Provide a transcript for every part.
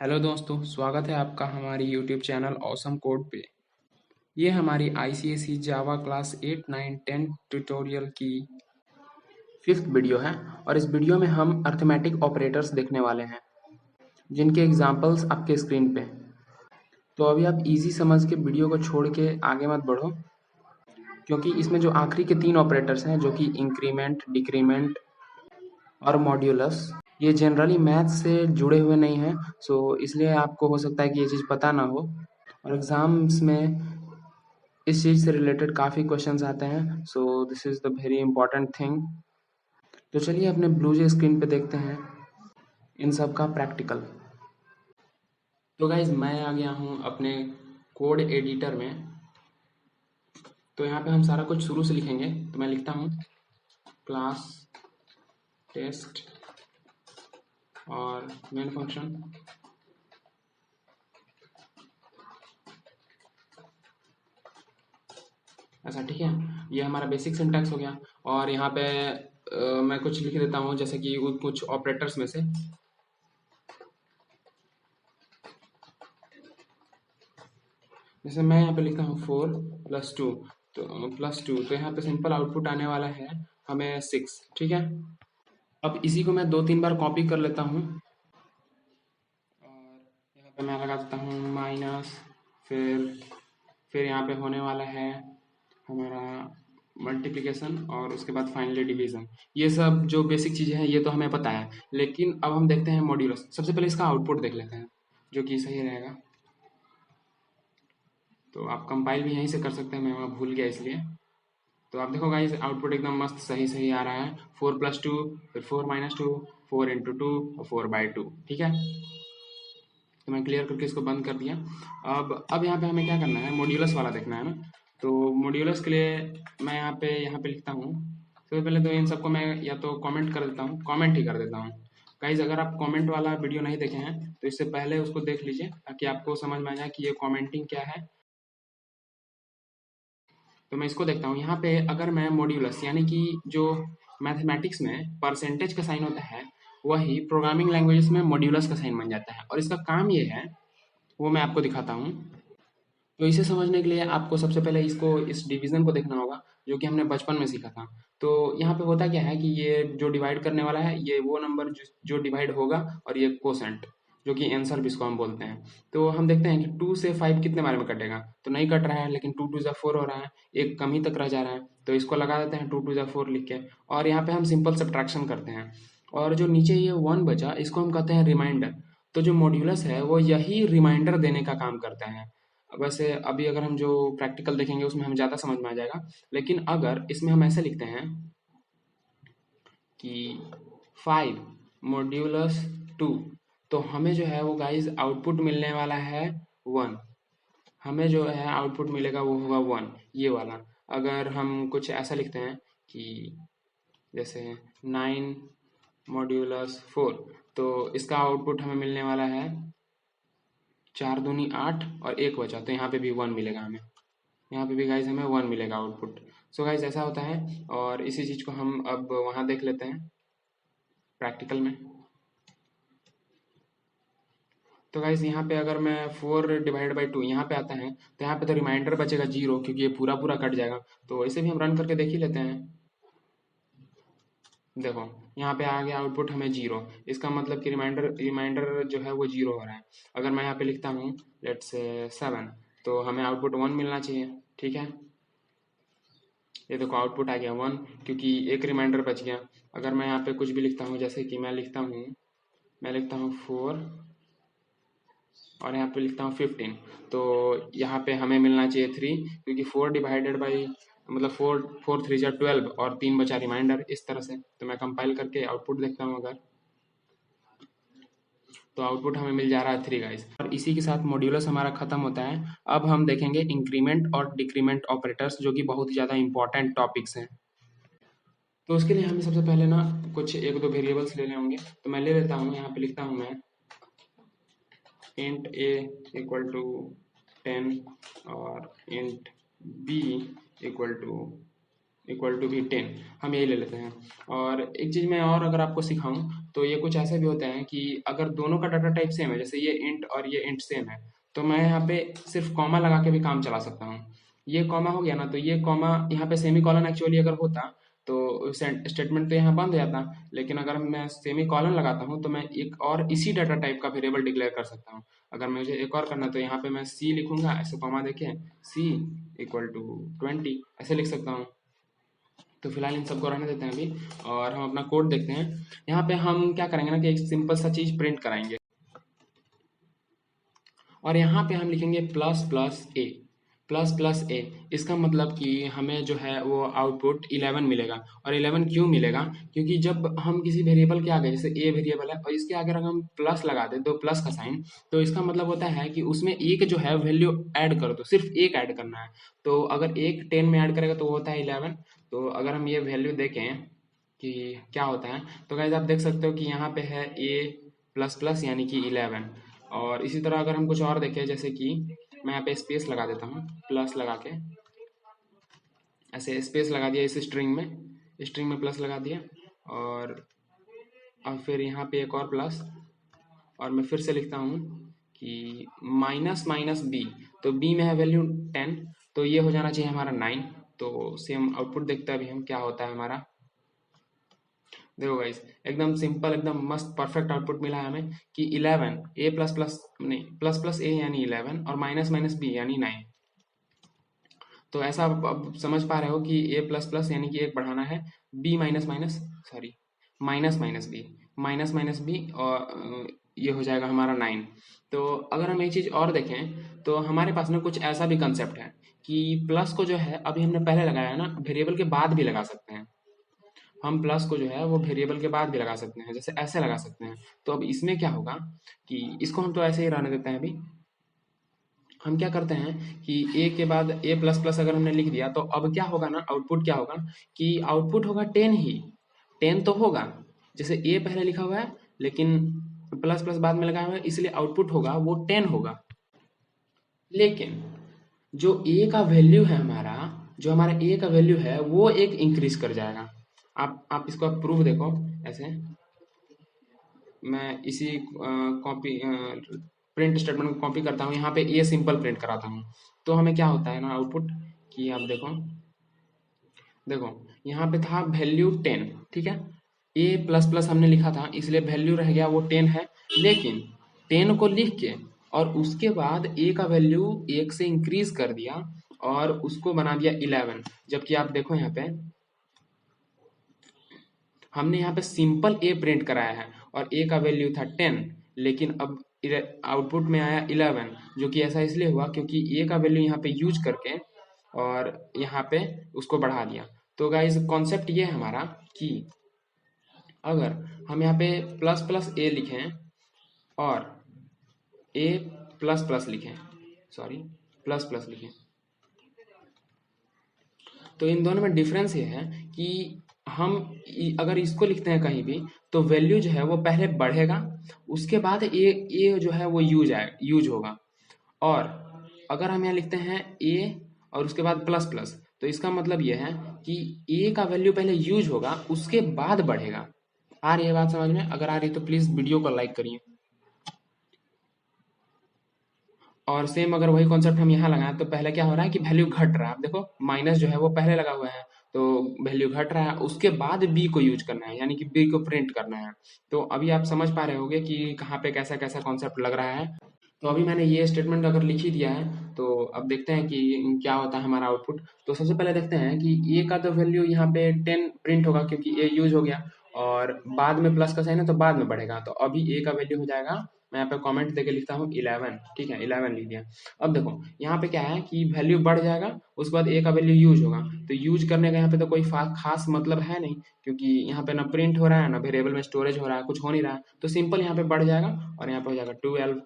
Hello दोस्तों, स्वागत है आपका हमारी यूट्यूब चैनल ऑसम कोड पे। ये हमारी आईसीएसई जावा क्लास 8, 9, 10 ट्यूटोरियल की 5th वीडियो है और इस वीडियो में हम अर्थमेटिक ऑपरेटर्स देखने वाले हैं जिनके एग्जांपल्स आपके स्क्रीन पे। तो अभी आप इजी समझ के वीडियो को छोड़ के आगे मत बढ़ो, क्योंकि इसमें जो आखिरी के 3 ऑपरेटर्स हैं जो कि इंक्रीमेंट, डिक्रीमेंट और मॉड्यूलस, ये जनरली मैथ से जुड़े हुए नहीं हैं। इसलिए आपको हो सकता है कि ये चीज़ पता ना हो और एग्जाम्स में इस चीज़ से रिलेटेड काफ़ी क्वेश्चंस आते हैं। So this is the very important thing. तो चलिए अपने ब्लूजे स्क्रीन पे देखते हैं इन सब का प्रैक्टिकल। तो गाइज मैं आ गया हूँ अपने कोड एडिटर में। तो यहाँ पे हम सारा कुछ शुरू से लिखेंगे। तो मैं लिखता हूँ क्लास टेस्ट और मेन फंक्शन। ऐसा ठीक है, ये हमारा बेसिक सिंटैक्स हो गया। और यहाँ पे मैं कुछ लिख देता हूँ, जैसे कि कुछ ऑपरेटर्स में से। जैसे मैं यहाँ पे लिखता हूँ 4 + 2, तो +2, तो यहाँ पे सिंपल आउटपुट आने वाला है हमें 6। ठीक है, अब इसी को मैं 2-3 बार कॉपी कर लेता हूँ और यहाँ पे मैं लगा देता हूँ माइनस। फिर यहाँ पे होने वाला है हमारा मल्टीप्लिकेशन और उसके बाद फाइनली डिवीजन। ये सब जो बेसिक चीज़ें हैं ये तो हमें पता है, लेकिन अब हम देखते हैं मॉड्यूलस। सबसे पहले इसका आउटपुट देख लेते हैं जो कि सही रहेगा। तो आप कंपाइल भी यहीं से कर सकते हैं, मैं वहाँ भूल गया इसलिए। तो आप देखो गाइस, आउटपुट एकदम मस्त सही सही आ रहा है। 4 + 2, फिर 4 - 2, 4 × 2 और 4/2। ठीक है, तो मैं क्लियर करके इसको बंद कर दिया। अब यहाँ पे हमें क्या करना है, मॉड्यूलस वाला देखना है ना। तो मॉड्यूलस के लिए मैं यहाँ पे लिखता हूँ। सबसे पहले तो इन सबको मैं या तो कमेंट कर देता हूँ, कमेंट ही कर देता हूँ। गाइज अगर आप कमेंट वाला वीडियो नहीं देखे हैं तो इससे पहले उसको देख लीजिए, ताकि आपको समझ में आ जाए कि ये कमेंटिंग क्या है। तो मैं इसको देखता हूँ यहाँ पे। अगर मैं मॉड्यूलस यानी कि जो मैथमेटिक्स में परसेंटेज का साइन होता है, वही प्रोग्रामिंग लैंग्वेजेस में मॉड्यूलस का साइन बन जाता है। और इसका काम ये है, वो मैं आपको दिखाता हूँ। तो इसे समझने के लिए आपको सबसे पहले इस डिवीजन को देखना होगा, जो कि हमने बचपन में सीखा था। तो यहाँ पे होता क्या है कि ये जो डिवाइड करने वाला है, ये वो नंबर जो डिवाइड होगा, और ये कोसेंट जो कि आंसर भी इसको हम बोलते हैं। तो हम देखते हैं कि 2 से 5 कितने बार में कटेगा। तो नहीं कट रहा है, लेकिन 2 2 4 हो रहा है, एक कम ही तक रह जा रहा है। तो इसको लगा देते हैं 2 2 4 लिख के, और यहाँ पे हम सिंपल सब्ट्रैक्शन करते हैं। और जो नीचे ये 1 बचा, इसको हम कहते हैं रिमाइंडर। तो जो मॉड्यूलस है वो यही रिमाइंडर देने का काम करता है। वैसे अभी अगर हम जो प्रैक्टिकल देखेंगे उसमें हमें ज़्यादा समझ में आ जाएगा, लेकिन अगर इसमें हम ऐसे लिखते हैं कि 5 मॉड्यूलस 2, तो हमें जो है वो गाइज आउटपुट मिलने वाला है 1। हमें जो है आउटपुट मिलेगा वो होगा 1, ये वाला। अगर हम कुछ ऐसा लिखते हैं कि जैसे 9 मॉड्यूलस 4, तो इसका आउटपुट हमें मिलने वाला है 4 दूनी 8 और 1 बचा, तो यहाँ पे भी 1 मिलेगा हमें। यहाँ पे भी गाइज हमें 1 मिलेगा आउटपुट। सो गाइज ऐसा होता है, और इसी चीज़ को हम अब वहाँ देख लेते हैं प्रैक्टिकल में। तो गाइज यहाँ पे अगर मैं 4/2 यहाँ पे आता है, तो यहाँ पे तो रिमाइंडर बचेगा 0, क्योंकि ये पूरा पूरा कट जाएगा। तो इसे भी हम रन करके देख ही लेते हैं। देखो यहाँ पे आ गया आउटपुट हमें 0। इसका मतलब कि रिमाइंडर जो है वो 0 हो रहा है। अगर मैं यहाँ पे लिखता हूँ लेट्स से 7, तो हमें आउटपुट 1 मिलना चाहिए। ठीक है, ये देखो आउटपुट आ गया 1, क्योंकि एक रिमाइंडर बच गया। अगर मैं यहाँ पे कुछ भी लिखता हूँ, जैसे कि मैं लिखता हूँ 4 और यहाँ पे लिखता हूँ 15, तो यहाँ पे हमें मिलना चाहिए 3, क्योंकि 4/, मतलब 4 3 12 और 3 बचा रिमाइंडर, इस तरह से। तो मैं कंपाइल करके आउटपुट देखता हूँ अगर, तो आउटपुट हमें मिल जा रहा है 3 गाइस। और इसी के साथ मॉड्यूलस हमारा खत्म होता है। अब हम देखेंगे इंक्रीमेंट और डिक्रीमेंट ऑपरेटर्स, जो कि बहुत ही ज़्यादा इंपॉर्टेंट टॉपिक्स हैं। तो उसके लिए हमें सबसे पहले ना कुछ 1-2 वेरिएबल्स लेने होंगे। तो मैं ले लेता हूँ, यहाँ पे लिखता हूँ मैं int a = 10 और int b = भी 10। हम यही ले लेते हैं। और एक चीज़ मैं और अगर आपको सिखाऊं, तो ये कुछ ऐसे भी होते हैं कि अगर दोनों का डाटा टाइप सेम है, जैसे ये इंट और ये इंट सेम है, तो मैं यहाँ पे सिर्फ कॉमा लगा के भी काम चला सकता हूँ। ये कॉमा हो गया ना, तो ये कॉमा यहाँ पे सेमी कॉलन एक्चुअली अगर होता तो स्टेटमेंट तो यहाँ बंद हो जाता, लेकिन अगर मैं सेमी कॉलन लगाता हूँ तो मैं एक और इसी डाटा टाइप का वेरिएबल डिक्लेयर कर सकता हूँ। अगर मुझे एक और करना है तो यहाँ पे मैं सी लिखूंगा, ऐसे कॉमा देके सी इक्वल टू 20 ऐसे लिख सकता हूँ। तो फिलहाल इन सबको रहने देते हैं अभी, और हम अपना कोड देखते हैं। यहाँ पे हम क्या करेंगे ना कि एक सिंपल सा चीज प्रिंट कराएंगे, और यहाँ पे हम लिखेंगे प्लस प्लस ए। प्लस प्लस ए, इसका मतलब कि हमें जो है वो आउटपुट 11 मिलेगा। और 11 क्यों मिलेगा? क्योंकि जब हम किसी वेरिएबल के आगे, जैसे ए वेरिएबल है और इसके आगे अगर हम प्लस लगा दें, तो प्लस का साइन, तो इसका मतलब होता है कि उसमें एक जो है वैल्यू ऐड कर दो, सिर्फ एक ऐड करना है। तो अगर एक 10 में ऐड करेगा तो वो होता है 11। तो अगर हम ये वैल्यू देखें कि क्या होता है, तो गाइस आप देख सकते हो कि यहाँ पे है ए प्लस प्लस यानी कि 11। और इसी तरह अगर हम कुछ और देखें, जैसे कि मैं यहाँ पे स्पेस लगा देता हूँ, प्लस लगा के ऐसे स्पेस लगा दिया इस स्ट्रिंग में प्लस लगा दिया, और अब फिर यहाँ पे एक और प्लस, और मैं फिर से लिखता हूँ कि माइनस माइनस बी। तो बी में है वैल्यू 10, तो ये हो जाना चाहिए हमारा 9। तो सेम आउटपुट देखते हैं अभी हम क्या होता है हमारा। देखो गाइस, एकदम सिंपल, एकदम मस्त परफेक्ट आउटपुट मिला है हमें कि 11 ए प्लस प्लस नहीं, प्लस प्लस ए यानी 11 और माइनस माइनस बी यानी 9। तो ऐसा अब समझ पा रहे हो कि ए प्लस प्लस यानी कि एक बढ़ाना है, B minus minus, sorry, minus minus B, minus minus B, और ये हो जाएगा हमारा 9। तो अगर हम एक चीज और देखें तो हमारे पास में कुछ ऐसा भी कंसेप्ट है कि प्लस को जो है अभी हमने पहले लगाया है ना, वेरिएबल के बाद भी लगा सकते हैं। हम प्लस को जो है वो वेरिएबल के बाद भी लगा सकते हैं, जैसे ऐसे लगा सकते हैं। तो अब इसमें क्या होगा कि इसको हम तो ऐसे ही रहने देते हैं अभी। हम क्या करते हैं कि ए के बाद ए प्लस प्लस अगर हमने लिख दिया, तो अब क्या होगा ना, आउटपुट क्या होगा कि आउटपुट होगा 10 ही। 10 तो होगा, जैसे ए पहले लिखा हुआ है लेकिन प्लस प्लस बाद में लगा हुआ है, इसलिए आउटपुट होगा वो 10 होगा। लेकिन जो ए का वैल्यू है हमारा, जो हमारा ए का वैल्यू है वो एक इंक्रीज कर जाएगा। आप इसको आप प्रूफ देखो ऐसे। मैं इसी कॉपी प्रिंट स्टेटमेंट को कॉपी करता हूँ, यहाँ पे ए सिंपल प्रिंट कराता हूँ। तो हमें क्या होता है ना आउटपुट, कि आप देखो, देखो यहाँ पे था वैल्यू 10, ठीक है। ए प्लस प्लस हमने लिखा था इसलिए वैल्यू रह गया वो 10 है। लेकिन 10 को लिख के और उसके बाद ए का वैल्यू एक से इंक्रीज कर दिया और उसको बना दिया 11। जबकि आप देखो यहाँ पे हमने यहाँ पे सिंपल ए प्रिंट कराया है और ए का वैल्यू था 10, लेकिन अब आउटपुट में आया 11, जो कि ऐसा इसलिए हुआ क्योंकि ए का वैल्यू यहाँ पे यूज करके और यहाँ पे उसको बढ़ा दिया। तो गाइस कॉन्सेप्ट ये है हमारा कि अगर हम यहाँ पे प्लस प्लस ए लिखें और ए प्लस प्लस लिखें, सॉरी, प्लस प्लस लिखें, तो इन दोनों में डिफरेंस ये है कि हम अगर इसको लिखते हैं कहीं भी, तो वैल्यू जो है वो पहले बढ़ेगा, उसके बाद ए जो है वो यूज होगा। और अगर हम यहाँ लिखते हैं ए और उसके बाद प्लस प्लस, तो इसका मतलब ये है कि ए का वैल्यू पहले यूज होगा उसके बाद बढ़ेगा। आ रही है बात समझ में? अगर आ रही है तो प्लीज वीडियो को लाइक करिए। और सेम अगर वही कॉन्सेप्ट हम यहाँ लगाएं तो पहले क्या हो रहा है कि वैल्यू घट रहा है। आप देखो माइनस जो है वो पहले लगा हुआ है, तो वैल्यू घट रहा है, उसके बाद बी को यूज करना है, यानी कि बी को प्रिंट करना है। तो अभी आप समझ पा रहे होंगे कि कहाँ पे कैसा कैसा कॉन्सेप्ट लग रहा है। तो अभी मैंने ये स्टेटमेंट अगर लिख ही दिया है, तो अब देखते हैं कि क्या होता है हमारा आउटपुट। तो सबसे पहले देखते हैं कि ए का तो वैल्यू यहाँ पे 10 प्रिंट होगा क्योंकि ए यूज हो गया, और बाद में प्लस का साइन है तो बाद में बढ़ेगा। तो अभी ए का वैल्यू हो जाएगा, मैं यहाँ पे कमेंट देके लिखता हूँ 11, ठीक है, 11 लिख दिया। अब देखो यहाँ पे क्या है कि वैल्यू बढ़ जाएगा, उसके बाद ए का वैल्यू यूज होगा। तो यूज करने का यहाँ पे तो कोई खास मतलब है नहीं, क्योंकि यहाँ पे ना प्रिंट हो रहा है ना वेरिएबल में स्टोरेज हो रहा है, कुछ हो नहीं रहा है। तो सिंपल यहाँ पे बढ़ जाएगा और यहाँ पे हो जाएगा 12।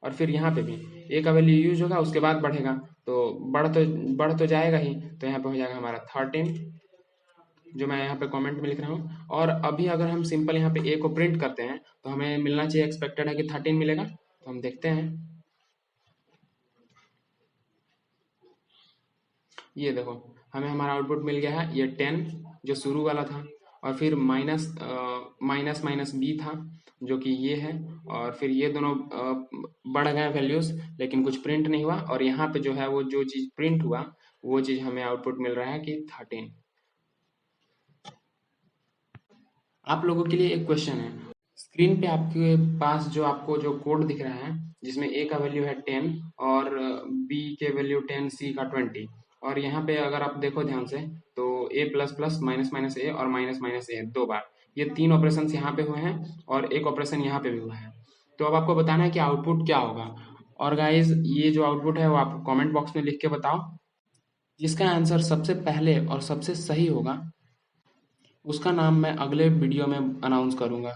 और फिर यहाँ पे भी ए का वैल्यू यूज होगा उसके बाद बढ़ेगा, तो बढ़ तो जाएगा ही। तो यहाँ पे हो जाएगा हमारा 13, जो मैं यहाँ पे कमेंट में लिख रहा हूँ। और अभी अगर हम सिंपल यहाँ पे ए को प्रिंट करते हैं तो हमें मिलना चाहिए, एक्सपेक्टेड है कि 13 मिलेगा। तो हम देखते हैं, ये देखो हमें हमारा आउटपुट मिल गया है, ये 10 जो शुरू वाला था, और फिर माइनस माइनस माइनस बी था जो कि ये है, और फिर ये दोनों बढ़ गए वैल्यूज, लेकिन कुछ प्रिंट नहीं हुआ, और यहाँ पे जो है वो जो चीज़ प्रिंट हुआ वो चीज़ हमें आउटपुट मिल रहा है कि 13। आप लोगों के लिए एक क्वेश्चन है, स्क्रीन पे आपके पास जो आपको जो कोड दिख रहा है जिसमें ए का वैल्यू है 10 और बी के वैल्यू 10, सी का 20, और यहाँ पे अगर आप देखो ध्यान से तो ए प्लस प्लस माइनस माइनस ए और माइनस माइनस ए 2 बार, ये 3 ऑपरेशन यहाँ पे हुए हैं और एक ऑपरेशन यहाँ पे भी हुआ है। तो अब आपको बताना है कि आउटपुट क्या होगा, और गाइज ये जो आउटपुट है वो आप कमेंट बॉक्स में लिख के बताओ। जिसका आंसर सबसे पहले और सबसे सही होगा उसका नाम मैं अगले वीडियो में अनाउंस करूंगा।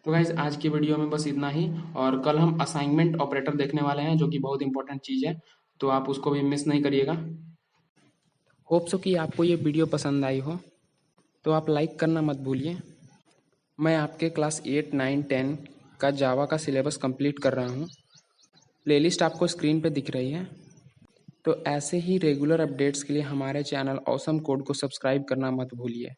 तो गाइज आज की वीडियो में बस इतना ही, और कल हम असाइनमेंट ऑपरेटर देखने वाले हैं जो कि बहुत इंपॉर्टेंट चीज़ है, तो आप उसको भी मिस नहीं करिएगा। होप सो कि आपको ये वीडियो पसंद आई हो, तो आप लाइक करना मत भूलिए। मैं आपके क्लास 8, 9, 10 का जावा का सिलेबस कंप्लीट कर रहा हूँ। प्लेलिस्ट आपको स्क्रीन पे दिख रही है। तो ऐसे ही रेगुलर अपडेट्स के लिए हमारे चैनल ऑसम कोड को सब्सक्राइब करना मत भूलिए।